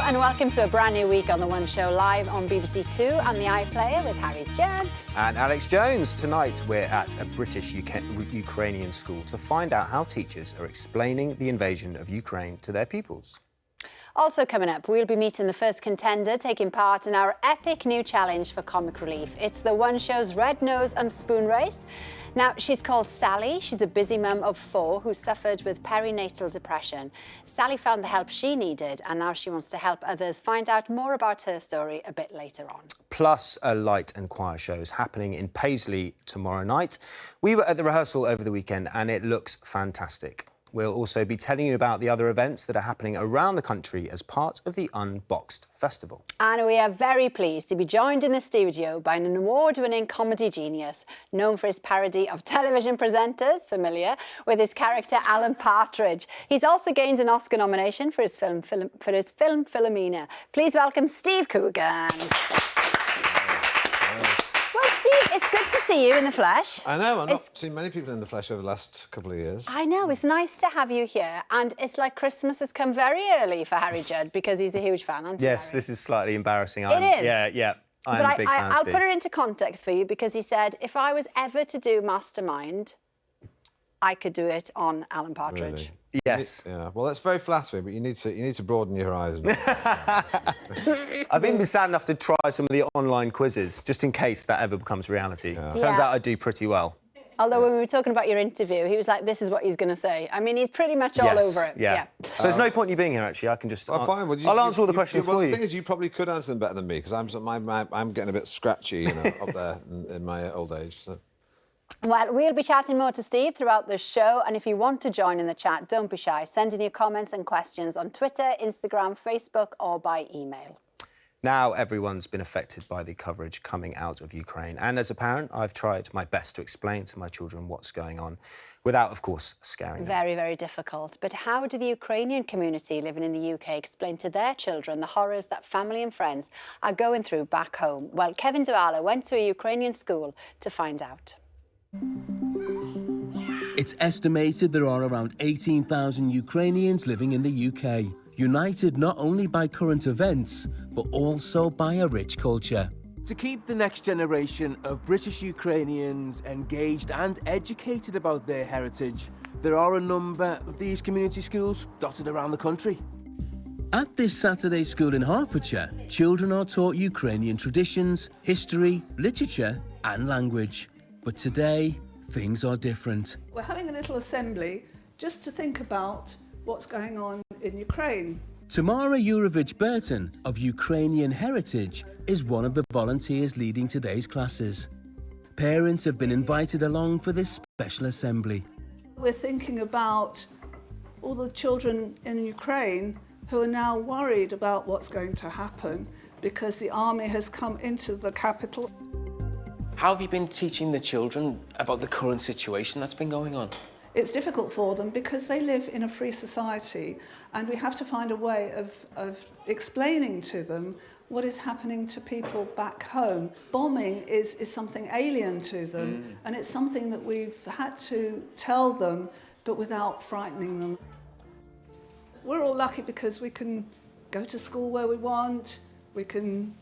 and welcome to a brand new week on The One Show, live on BBC Two and the iPlayer with Harry Judd. And Alex Jones. Tonight we're at a British Ukrainian school to find out how teachers are explaining the invasion of Ukraine to their pupils. Also coming up, we'll be meeting the first contender taking part in our epic new challenge for comic relief. It's The One Show's Red Nose and Spoon Race. Now, she's called Sally. She's a busy mum of 4 who suffered with perinatal depression. Sally found the help she needed, and now she wants to help others. Find out more about her story a bit later on. Plus, a light and choir show is happening in Paisley tomorrow night. We were at the rehearsal over the weekend and it looks fantastic. We'll also be telling you about the other events that are happening around the country as part of the Unboxed Festival. And we are very pleased to be joined in the studio by an award-winning comedy genius known for his parody of television presenters, familiar with his character Alan Partridge. He's also gained an Oscar nomination for his film Philomena. Please welcome Steve Coogan. Well, Steve, it's good to see you in the flesh. I know, I've not seen many people in the flesh over the last couple of years. I know, it's nice to have you here, and it's like Christmas has come very early for Harry Judd because he's a huge fan, aren't you, Yes, Harry? this is slightly embarrassing. It is? Yeah, I'm a big fan, I'll Steve. put it into context for you because he said, if I was ever to do Mastermind, I could do it on Alan Partridge. Really? Yes. Yeah, well, that's very flattering, but you need to broaden your horizons. I've even been sad enough to try some of the online quizzes, just in case that ever becomes reality. Yeah. Turns out I do pretty well. Although when we were talking about your interview, he was like, this is what he's going to say. I mean, he's pretty much all over it. Yeah. So there's no point in you being here, actually. I can just answer. Fine. Well, I'll answer all the questions for you. The thing is, you probably could answer them better than me, because I'm getting a bit scratchy, you know, up there in my old age. So. Well, we'll be chatting more to Steve throughout the show, and if you want to join in the chat, don't be shy. Send in your comments and questions on Twitter, Instagram, Facebook or by email. Now everyone's been affected by the coverage coming out of Ukraine, and as a parent, I've tried my best to explain to my children what's going on, without, of course, scaring them. Very, very difficult. But how do the Ukrainian community living in the UK explain to their children the horrors that family and friends are going through back home? Well, Kevin Douala went to a Ukrainian school to find out. It's estimated there are around 18,000 Ukrainians living in the UK, united not only by current events, but also by a rich culture. To keep the next generation of British Ukrainians engaged and educated about their heritage, there are a number of these community schools dotted around the country. At this Saturday school in Hertfordshire, children are taught Ukrainian traditions, history, literature and language. But today, things are different. We're having a little assembly just to think about what's going on in Ukraine. Tamara Yurovich-Burton of Ukrainian heritage is one of the volunteers leading today's classes. Parents have been invited along for this special assembly. We're thinking about all the children in Ukraine who are now worried about what's going to happen because the army has come into the capital. How have you been teaching the children about the current situation that's been going on? It's difficult for them because they live in a free society, and we have to find a way of explaining to them what is happening to people back home. Bombing is something alien to them, and it's something that we've had to tell them, but without frightening them. We're all lucky because we can go to school where we want, we can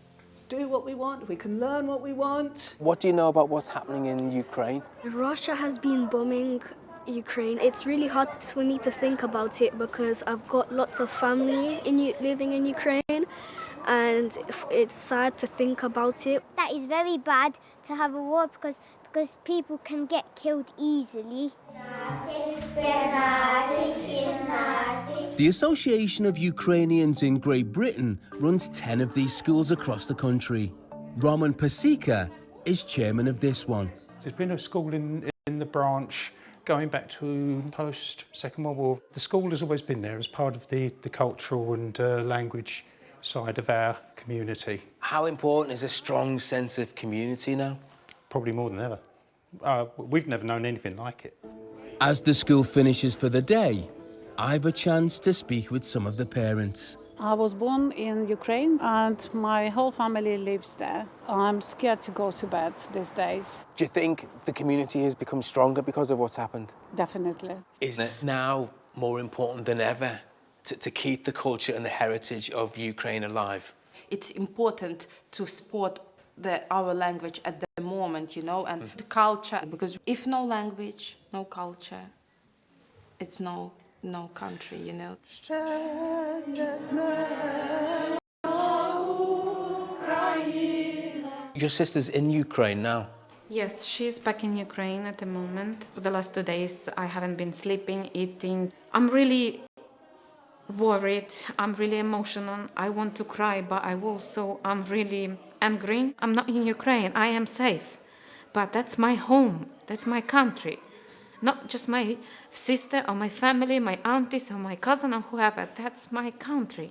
do what we want, we can learn what we want. What do you know about what's happening in Ukraine? Russia has been bombing Ukraine. It's really hard for me to think about it because I've got lots of family living in Ukraine, and it's sad to think about it. That is very bad to have a war because people can get killed easily. The Association of Ukrainians in Great Britain runs 10 of these schools across the country. Roman Pasika is chairman of this one. There's been a school in the branch going back to post-Second World War. The school has always been there as part of the cultural and language side of our community. How important is a strong sense of community now? Probably more than ever. We've never known anything like it. As the school finishes for the day, I've a chance to speak with some of the parents. I was born in Ukraine and my whole family lives there. I'm scared to go to bed these days. Do you think the community has become stronger because of what's happened? Definitely. Is it now more important than ever to keep the culture and the heritage of Ukraine alive. It's important to support our language at the moment, you know, and the culture, because if no language, no culture, it's no country, you know. Your sister's in Ukraine now? Yes, she's back in Ukraine at the moment. For the last 2 days, I haven't been sleeping, eating. I'm really worried. I'm really emotional. I want to cry, but I'm really angry. I'm not in Ukraine. I am safe. But that's my home. That's my country. Not just my sister or my family, my aunties or my cousin or whoever. That's my country.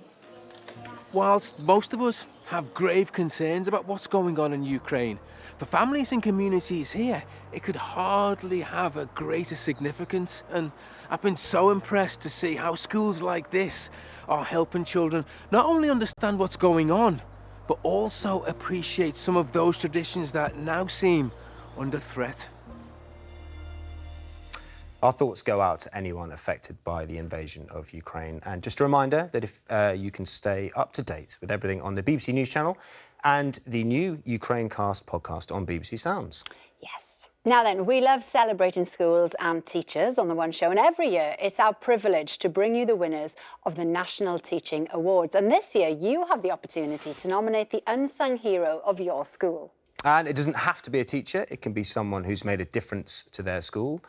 Whilst most of us have grave concerns about what's going on in Ukraine, for families and communities here, it could hardly have a greater significance. And I've been so impressed to see how schools like this are helping children not only understand what's going on, but also appreciate some of those traditions that now seem under threat. Our thoughts go out to anyone affected by the invasion of Ukraine. And just a reminder that if you can stay up to date with everything on the BBC News channel and the new Ukraine Cast podcast on BBC Sounds. Yes. Now then, we love celebrating schools and teachers on The One Show, and every year it's our privilege to bring you the winners of the National Teaching Awards. And this year you have the opportunity to nominate the unsung hero of your school. And it doesn't have to be a teacher. It can be someone who's made a difference to their school,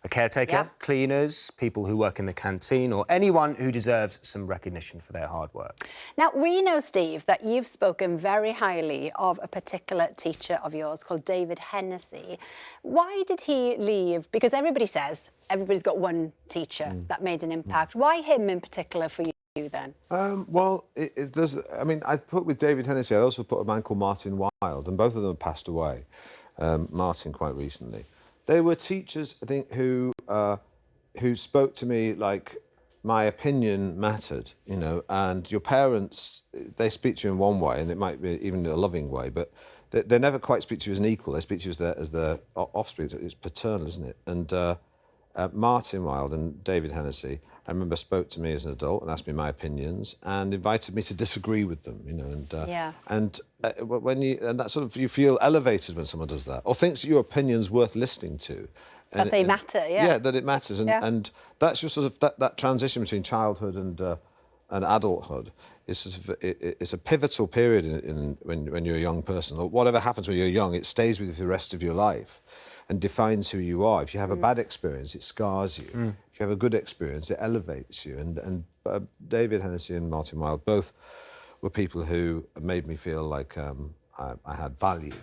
a caretaker, cleaners, people who work in the canteen, or anyone who deserves some recognition for their hard work. Now, we know, Steve, that you've spoken very highly of a particular teacher of yours called David Hennessy. Why did he leave? Because everybody says everybody's got one teacher that made an impact. Why him in particular for you then? Well, I put with David Hennessy, I also put a man called Martin Wilde, and both of them have passed away. Martin quite recently. They were teachers, I think, who spoke to me like my opinion mattered, you know, and your parents, they speak to you in one way, and it might be even in a loving way, but they never quite speak to you as an equal. They speak to you as their offspring. It's paternal, isn't it? And Martin Wilde and David Hennessy, I remember, spoke to me as an adult and asked me my opinions and invited me to disagree with them, you know. And that sort of, you feel elevated when someone does that, or thinks your opinion's worth listening to. That they matter, Yeah, that it matters, and that's your sort of that transition between childhood and adulthood is sort of it's a pivotal period when you're a young person. Or whatever happens when you're young, it stays with you for the rest of your life and defines who you are. If you have a bad experience, it scars you. If you have a good experience, it elevates you. And David Hennessy and Martin Wilde both were people who made me feel like I had value.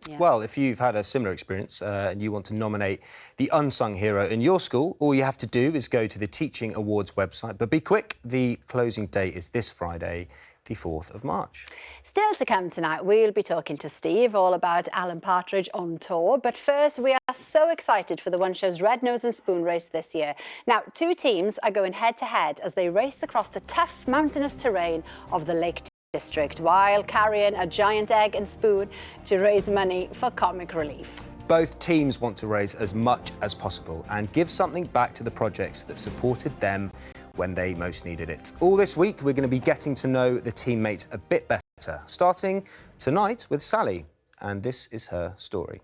Yeah. Well, if you've had a similar experience and you want to nominate the unsung hero in your school, all you have to do is go to the Teaching Awards website. But be quick, the closing date is this Friday, the 4th of March. Still to come tonight, we'll be talking to Steve all about Alan Partridge on tour. But first, we are so excited for the One Show's Red Nose and Spoon race this year. Now, 2 teams are going head-to-head as they race across the tough mountainous terrain of the Lake District while carrying a giant egg and spoon to raise money for comic relief. Both teams want to raise as much as possible and give something back to the projects that supported them when they most needed it. All this week, we're going to be getting to know the teammates a bit better, starting tonight with Sally, and this is her story.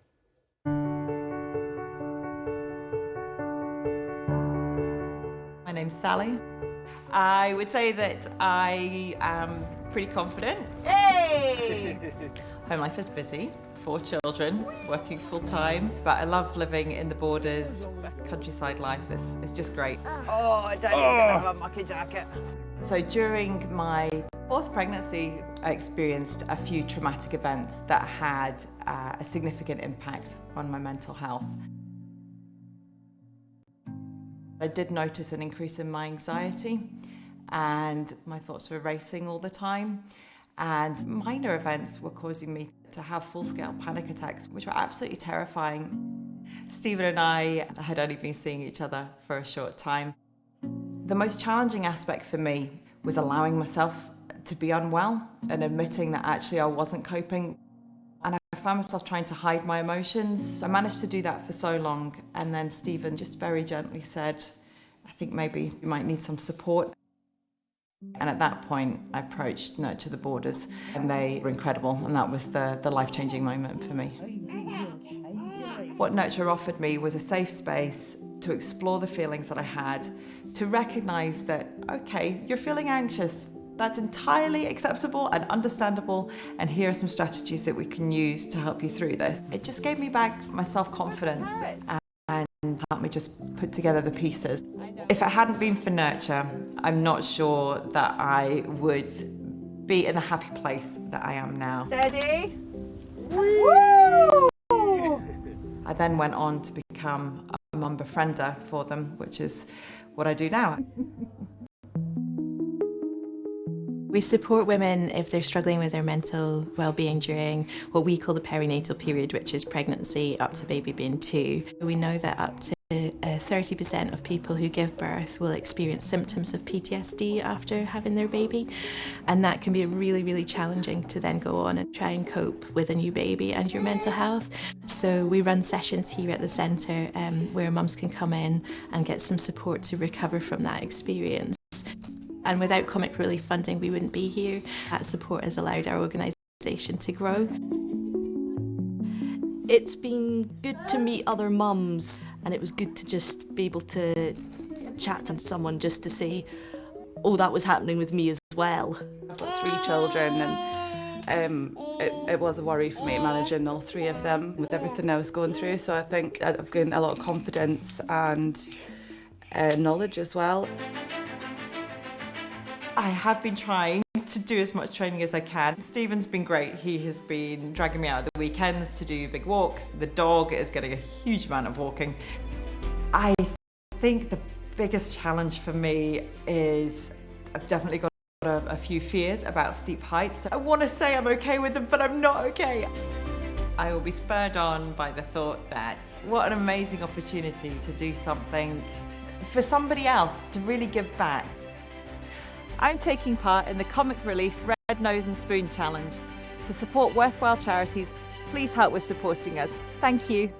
My name's Sally. I would say that I am pretty confident. Yay! Home life is busy. 4 children, working full-time, but I love living in the borders. Countryside life is just great. Oh, Daddy's gonna have a mucky jacket. So during my 4th pregnancy, I experienced a few traumatic events that had a significant impact on my mental health. I did notice an increase in my anxiety, and my thoughts were racing all the time, and minor events were causing me to have full-scale panic attacks, which were absolutely terrifying. Stephen and I had only been seeing each other for a short time. The most challenging aspect for me was allowing myself to be unwell and admitting that actually I wasn't coping. And I found myself trying to hide my emotions. I managed to do that for so long, and then Stephen just very gently said, I think maybe you might need some support. And at that point, I approached Nurture the Borders, and they were incredible, and that was the life-changing moment for me. What Nurture offered me was a safe space to explore the feelings that I had, to recognise that, okay, you're feeling anxious, that's entirely acceptable and understandable, and here are some strategies that we can use to help you through this. It just gave me back my self-confidence and helped me just put together the pieces. If it hadn't been for Nurture, I'm not sure that I would be in the happy place that I am now. Steady. Woo! I then went on to become a mum befriender for them, which is what I do now. We support women if they're struggling with their mental well-being during what we call the perinatal period, which is pregnancy up to baby being 2. We know that up to 30% of people who give birth will experience symptoms of PTSD after having their baby, and that can be really, really challenging to then go on and try and cope with a new baby and your mental health. So we run sessions here at the centre where mums can come in and get some support to recover from that experience. And without Comic Relief funding, we wouldn't be here. That support has allowed our organisation to grow. It's been good to meet other mums, and it was good to just be able to chat to someone just to say, oh, that was happening with me as well. I've got 3 children, and it was a worry for me managing all 3 of them with everything I was going through, so I think I've gained a lot of confidence and knowledge as well. I have been trying to do as much training as I can. Stephen's been great. He has been dragging me out at the weekends to do big walks. The dog is getting a huge amount of walking. I think the biggest challenge for me is I've definitely got a few fears about steep heights. I want to say I'm okay with them, but I'm not okay. I will be spurred on by the thought that what an amazing opportunity to do something for somebody else, to really give back. I'm taking part in the Comic Relief Red Nose and Spoon Challenge. To support worthwhile charities, please help with supporting us. Thank you.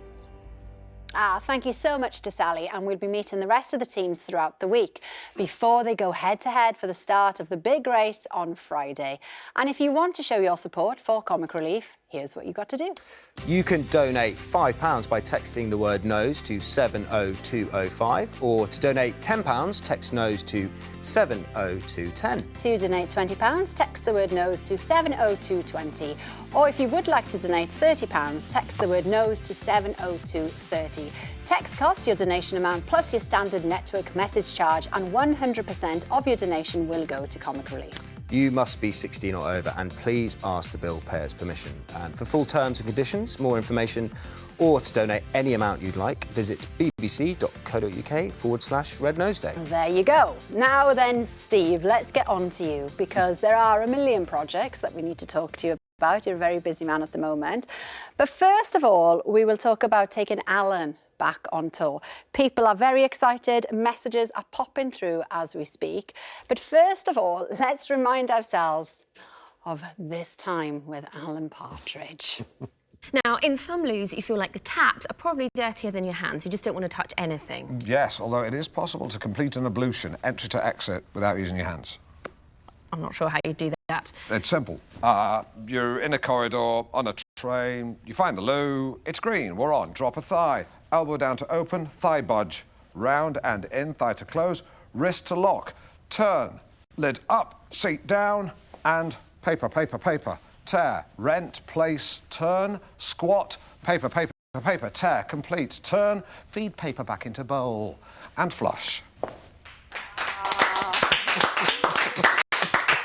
Thank you so much to Sally, and we'll be meeting the rest of the teams throughout the week before they go head-to-head for the start of the big race on Friday. And if you want to show your support for Comic Relief, here's what you've got to do. You can donate £5 by texting the word NOSE to 70205, or to donate £10, text NOSE to 70210. To donate £20, text the word NOSE to 70220. Or if you would like to donate £30, text the word NOSE to 70230. Text costs your donation amount plus your standard network message charge, and 100% of your donation will go to Comic Relief. You must be 16 or over, and please ask the bill payer's permission. And for full terms and conditions, more information, or to donate any amount you'd like, visit bbc.co.uk/Red Nose Day. There you go. Now then, Steve, let's get on to you, because there are a million projects that we need to talk to you about. You're a very busy man at the moment. But first of all, we will talk about taking Alan back on tour. People are very excited, messages are popping through as we speak. But first of all, let's remind ourselves of this time with Alan Partridge. Now, in some loos, you feel like the taps are probably dirtier than your hands. You just don't want to touch anything. Yes, although it is possible to complete an ablution, entry to exit, without using your hands. I'm not sure how you do that. It's simple. You're in a corridor, on a train, you find the loo, it's green, we're on, drop a thigh, elbow down to open, thigh budge, round and in, thigh to close, wrist to lock, turn, lid up, seat down, and paper, paper, paper, tear, rent, place, turn, squat, paper, paper, paper, tear, complete, turn, feed paper back into bowl, and flush.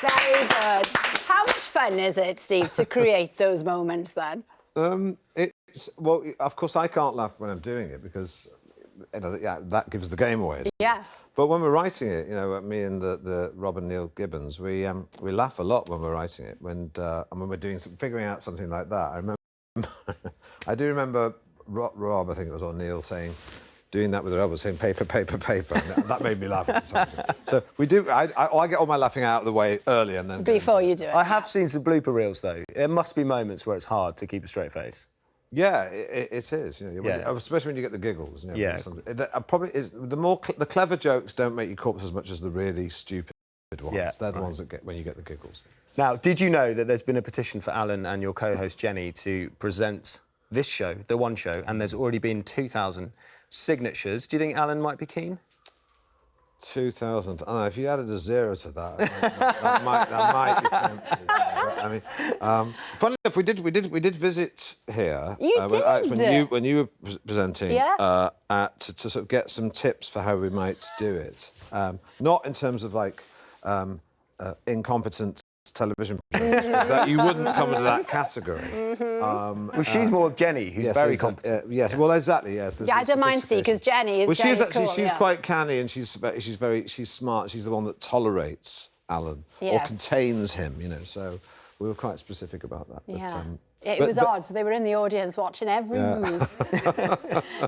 Very good. How much fun is it, Steve, to create those moments then? Well, of course, I can't laugh when I'm doing it because that gives the game away. Yeah. But when we're writing it, me and the Rob and Neil Gibbons, we laugh a lot when we're writing it. And when we're figuring out something like that, I remember, I do remember Rob, I think it was, or Neil, doing that with their elbow, saying paper, paper, paper. And that made me laugh. So we do. I get all my laughing out of the way early and then before you do it. I have seen some blooper reels though. There must be moments where it's hard to keep a straight face. Yeah, it is. Especially when you get the giggles. Probably is the clever jokes don't make you corpse as much as the really stupid ones. Yeah, They're the ones that get when you get the giggles. Now, did you know that there's been a petition for Alan and your co-host Jenny to present this show, The One Show, and there's already been 2,000 signatures. Do you think Alan might be keen? 2,000. I don't know, if you added a zero to that, that might be tempting. I mean, funny enough, we did visit here. You did? When you were presenting, yeah. To sort of get some tips for how we might do it. Not in terms of like incompetent television presenters, that you wouldn't come into that category. Well, she's more Jenny, who's very competent. Yes, well, exactly. Yes. Yeah, I don't mind Steve because Jenny is. Well, she's actually cool, she's quite canny and she's smart. She's the one that tolerates Alan or contains him. You know, so we were quite specific about that. Yeah. It was odd. So they were in the audience watching every move.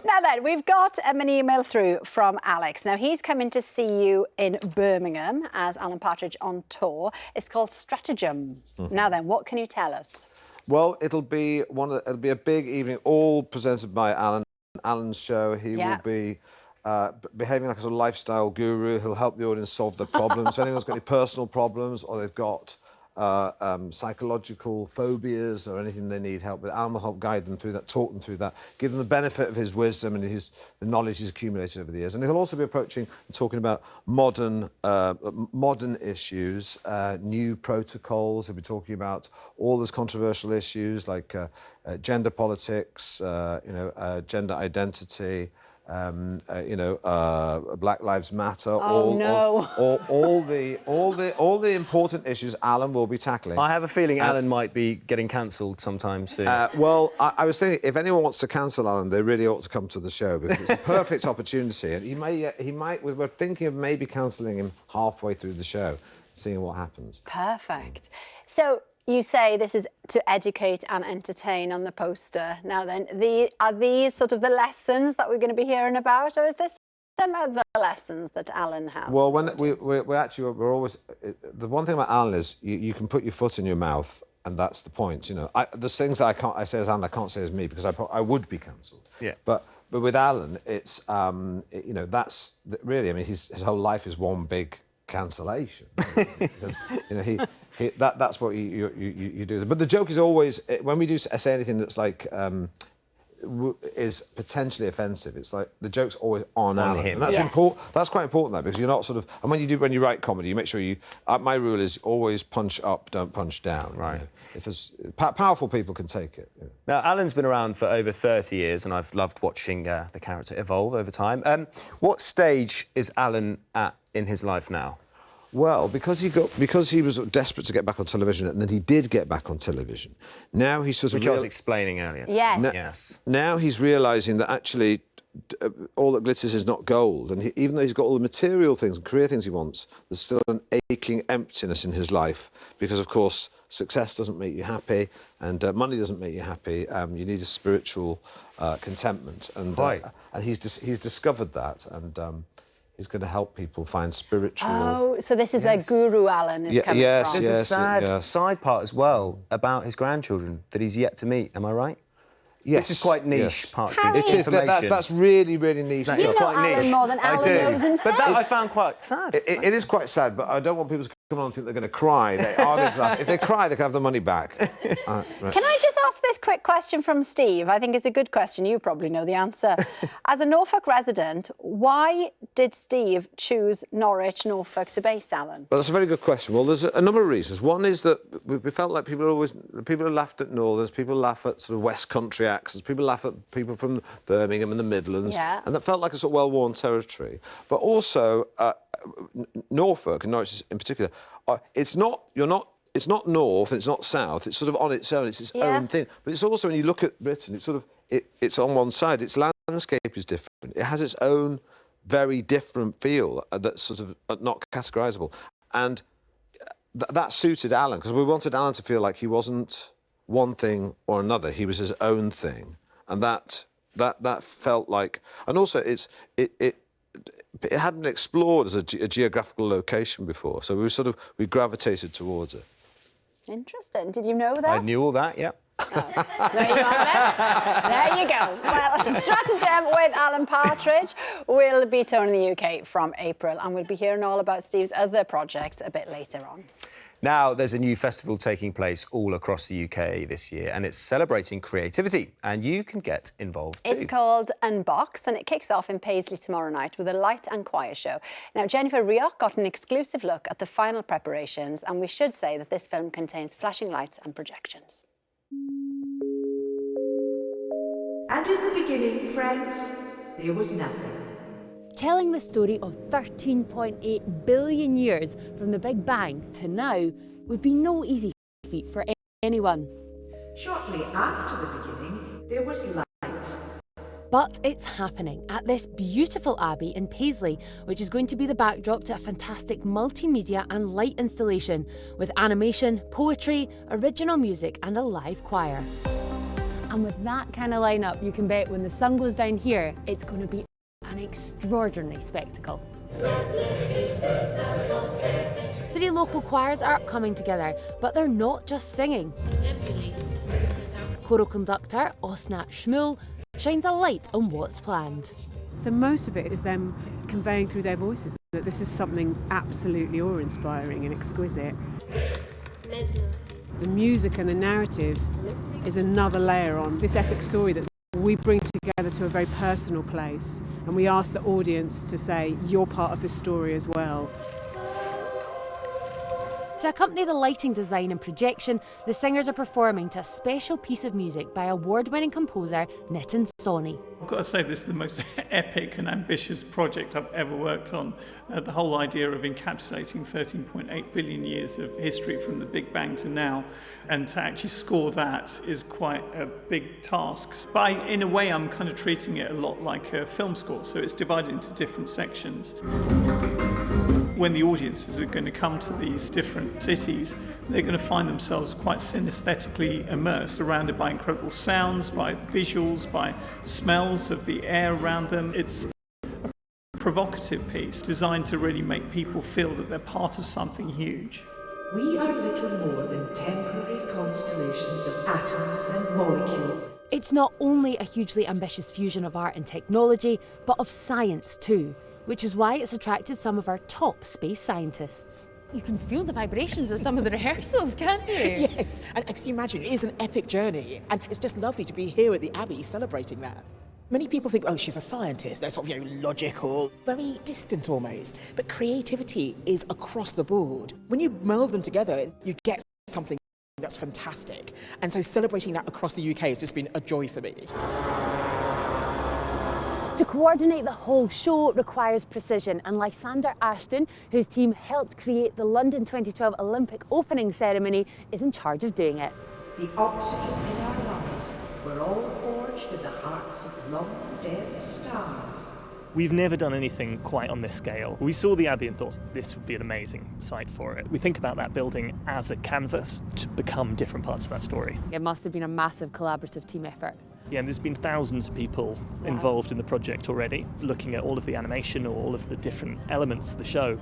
Now then, we've got an email through from Alex. Now, he's coming to see you in Birmingham as Alan Partridge on tour. It's called Stratagem. Now then, what can you tell us? Well, it'll be a big evening, all presented by Alan. Alan's show. He will be behaving like a sort of lifestyle guru. He'll help the audience solve their problems. If anyone's got any personal problems or they've got psychological phobias or anything they need help with, Alan will help guide them through that, talk them through that, give them the benefit of his wisdom and the knowledge he's accumulated over the years. And he'll also be approaching and talking about modern issues, new protocols. He'll be talking about all those controversial issues like gender politics, gender identity. Black Lives Matter. All the important issues Alan will be tackling. I have a feeling Alan might be getting cancelled sometime soon. Well, I was thinking if anyone wants to cancel Alan, they really ought to come to the show because it's a perfect opportunity, and he might. We're thinking of maybe cancelling him halfway through the show, seeing what happens. Perfect. So. You say this is to educate and entertain on the poster. Now then, are these sort of the lessons that we're going to be hearing about, or is there some other lessons that Alan has? Well, when we're always the one thing about Alan is you can put your foot in your mouth, and that's the point. You know, there's things that I say as Alan, I can't say as me because I would be cancelled. Yeah. But with Alan, it's that's really. I mean, his whole life is one big cancellation. Because, that's what you do. But the joke is always when we do say anything that's like is potentially offensive. It's like the joke's always on Alan. him. And that's important. That's quite important, that, because you're not sort of. And when you write comedy, you make sure you. My rule is always punch up, don't punch down. Right. You know? If there's powerful people can take it. You know? Now, Alan's been around for over 30 years, and I've loved watching the character evolve over time. What stage is Alan at in his life now? Well, because he was desperate to get back on television, and then he did get back on television. Now he's sort of... Which I was explaining earlier. Yes. Yes. Now he's realising that actually all that glitters is not gold, and even though he's got all the material things and career things he wants, there's still an aching emptiness in his life because, of course, success doesn't make you happy, and money doesn't make you happy. You need a spiritual contentment, and he's discovered that, and he's going to help people find spiritual... Oh, so this is where Guru Alan is coming from. There's a sad side part as well about his grandchildren that he's yet to meet, am I right? Yes. This is quite niche, Partridge. It is. That's really, really niche. That is quite Alan niche. more than Alan knows himself. But that I found quite sad. It is quite sad, but I don't want people to come on and think they're going to cry. They are going to laugh. If they cry, they can have the money back. Can I just ask this quick question from Steve? I think it's a good question. You probably know the answer. As a Norfolk resident, why did Steve choose Norwich, Norfolk to base Alan? Well, that's a very good question. Well, there's a number of reasons. One is that we felt like people who laughed at Northerners, people laugh at sort of West Country accents, people laugh at people from Birmingham and the Midlands, and that felt like a sort of well-worn territory. But also, Norfolk, and Norwich in particular, it's not north, it's not south, it's sort of on its own, it's its own thing. But it's also, when you look at Britain, it's sort of, it's on one side, its landscape is different. It has its own very different feel that's sort of not categorisable. And that suited Alan, because we wanted Alan to feel like he wasn't one thing or another, he was his own thing. And that felt like... And also, it hadn't been explored as a geographical location before, so we gravitated towards it. Interesting. Did you know that? I knew all that, yeah. There you are, then. There you go. Well, Stratagem with Alan Partridge will be touring the UK from April, and we'll be hearing all about Steve's other projects a bit later on. Now, there's a new festival taking place all across the UK this year, and it's celebrating creativity, and you can get involved too. It's called Unbox, and it kicks off in Paisley tomorrow night with a light and choir show. Now, Jennifer Rioch got an exclusive look at the final preparations, and we should say that this film contains flashing lights and projections. And in the beginning, friends, there was nothing. Telling the story of 13.8 billion years from the Big Bang to now would be no easy feat for anyone. Shortly after the beginning, there was light. But it's happening at this beautiful abbey in Paisley, which is going to be the backdrop to a fantastic multimedia and light installation with animation, poetry, original music and a live choir. And with that kind of lineup, you can bet when the sun goes down here, it's going to be an extraordinary spectacle. 3 local choirs are coming together, but they're not just singing. Choral conductor Osnat Shmuel shines a light on what's planned. So most of it is them conveying through their voices that this is something absolutely awe-inspiring and exquisite. The music and the narrative is another layer on this epic story that we bring together to a very personal place, and we ask the audience to say, you're part of this story as well. To accompany the lighting design and projection, the singers are performing to a special piece of music by award-winning composer Nitin Sawhney. I've got to say this is the most epic and ambitious project I've ever worked on. The whole idea of encapsulating 13.8 billion years of history from the Big Bang to now, and to actually score that is quite a big task. But in a way, I'm kind of treating it a lot like a film score, so it's divided into different sections. When the audiences are going to come to these different cities, they're going to find themselves quite synesthetically immersed, surrounded by incredible sounds, by visuals, by smells of the air around them. It's a provocative piece designed to really make people feel that they're part of something huge. We are little more than temporary constellations of atoms and molecules. It's not only a hugely ambitious fusion of art and technology, but of science too, which is why it's attracted some of our top space scientists. You can feel the vibrations of some of the rehearsals, can't you? Yes, and can you imagine, it is an epic journey, and it's just lovely to be here at the Abbey celebrating that. Many people think, oh, she's a scientist, they're sort of, logical, very distant almost. But creativity is across the board. When you meld them together, you get something that's fantastic. And so celebrating that across the UK has just been a joy for me. To coordinate the whole show requires precision, and Lysander Ashton, whose team helped create the London 2012 Olympic opening ceremony, is in charge of doing it. The oxygen in our lungs were all forged in the hearts of long-dead stars. We've never done anything quite on this scale. We saw the Abbey and thought this would be an amazing site for it. We think about that building as a canvas to become different parts of that story. It must have been a massive collaborative team effort. Yeah, and there's been thousands of people involved in the project already, looking at all of the animation or all of the different elements of the show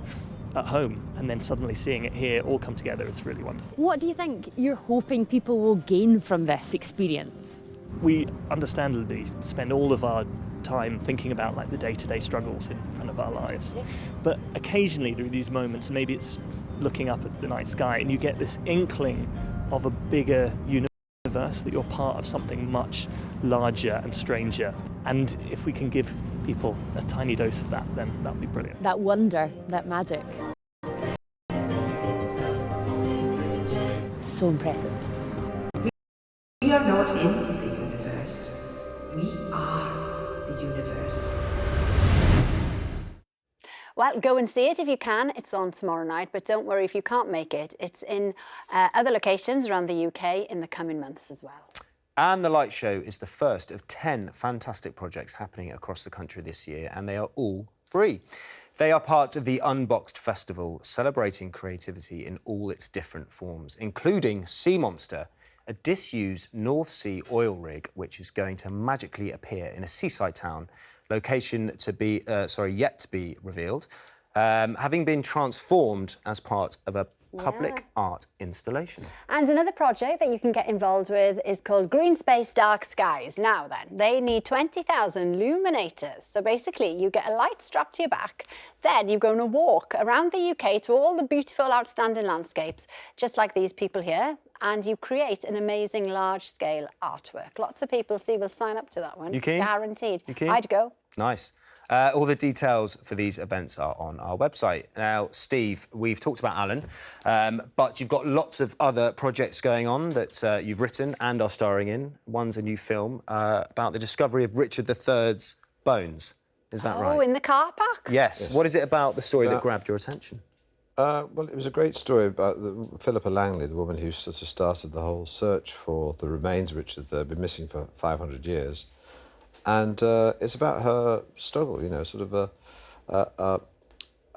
at home, and then suddenly seeing it here all come together is really wonderful. What do you think you're hoping people will gain from this experience? We understandably spend all of our time thinking about like the day-to-day struggles in front of our lives. But occasionally there are these moments, maybe it's looking up at the night sky and you get this inkling of a bigger universe, that you're part of something much larger and stranger. And if we can give people a tiny dose of that, then that would be brilliant. That wonder, that magic. So impressive. We are not in the universe. We are the universe. Well, go and see it if you can. It's on tomorrow night, but don't worry if you can't make it. It's in other locations around the UK in the coming months as well. And the Light Show is the first of 10 fantastic projects happening across the country this year, and they are all free. They are part of the Unboxed Festival, celebrating creativity in all its different forms, including Sea Monster, a disused North Sea oil rig which is going to magically appear in a seaside town, location to be, yet to be revealed, having been transformed as part of a public art installation. And another project that you can get involved with is called Green Space Dark Skies. Now then, they need 20,000 illuminators. So basically, you get a light strapped to your back, then you're going to walk around the UK to all the beautiful, outstanding landscapes, just like these people here, and you create an amazing large-scale artwork. Lots of people will sign up to that one. You keen? Guaranteed. You keen? I'd go. Nice. All the details for these events are on our website. Now, Steve, we've talked about Alan, but you've got lots of other projects going on that you've written and are starring in. One's a new film about the discovery of Richard III's bones. Is that right? Oh, in the car park? Yes. What is it about the story that grabbed your attention? Well, it was a great story about Philippa Langley, the woman who sort of started the whole search for the remains of Richard III, been missing for 500 years. And it's about her struggle, you know, sort of a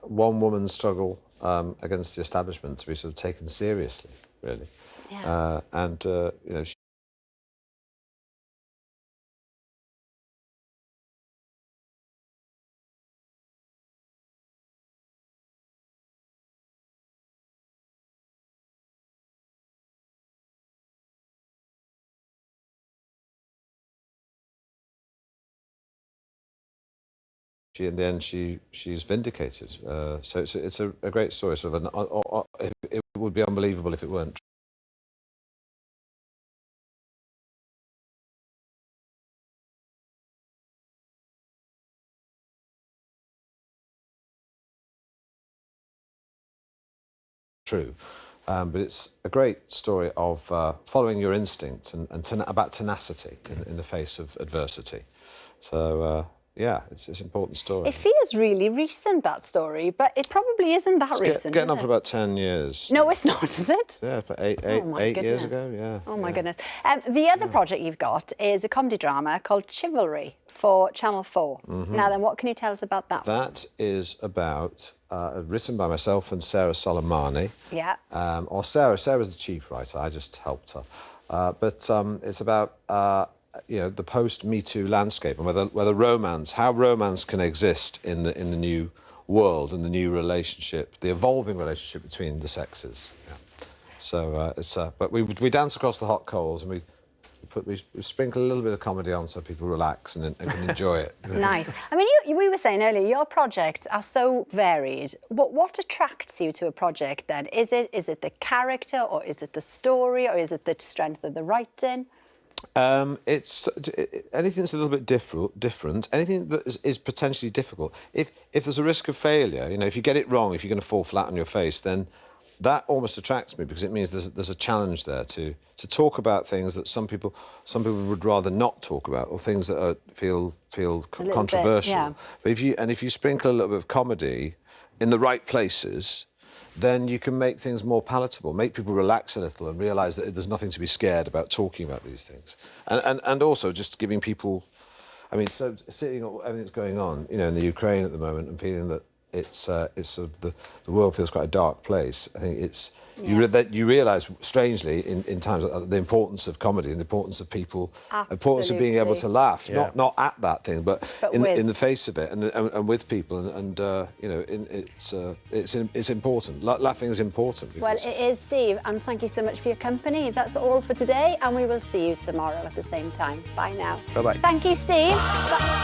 one-woman struggle against the establishment to be sort of taken seriously, really. Yeah. You know, in the end, she's vindicated. So it's a great story. Sort of it would be unbelievable if it weren't true. But it's a great story of following your instincts and about tenacity in the face of adversity. So. Yeah, it's an important story. It feels really recent, that story, but it probably isn't that recent. Getting on for about 10 years. No, it's not, is it? Yeah, for eight years ago, yeah. Oh, my goodness. The other project you've got is a comedy drama called Chivalry for Channel 4. Mm-hmm. Now then, what can you tell us about that? That is about, written by myself and Sarah Soleimani. Yeah. Or Sarah's the chief writer, I just helped her. But it's about... you know, the post-Me Too landscape and how romance can exist in the new world and the new relationship, the evolving relationship between the sexes. Yeah. So but we dance across the hot coals and we sprinkle a little bit of comedy on so people relax and can enjoy it. Nice. I mean, we were saying earlier, your projects are so varied. What attracts you to a project then? Is it the character, or is it the story, or is it the strength of the writing? It's anything that's a little bit different, anything that is potentially difficult. If there's a risk of failure, you know, if you get it wrong, if you're going to fall flat on your face, then that almost attracts me because it means there's a challenge there to talk about things that some people would rather not talk about, or things that feel controversial. Yeah. But if you sprinkle a little bit of comedy in the right places, then you can make things more palatable, make people relax a little and realise that there's nothing to be scared about talking about these things. And also just giving people... I mean, so seeing everything that's going on, you know, in the Ukraine at the moment and feeling that it's sort of the world feels quite a dark place. I think it's... Yeah. You realise, strangely, in times the importance of comedy and the importance of people, the importance of being able to laugh, not at that thing, but in the face of it and with people, and you know, it's important. Laughing is important. Well, it is, Steve, and thank you so much for your company. That's all for today, and we will see you tomorrow at the same time. Bye now. Bye-bye. Thank you, Steve. Bye.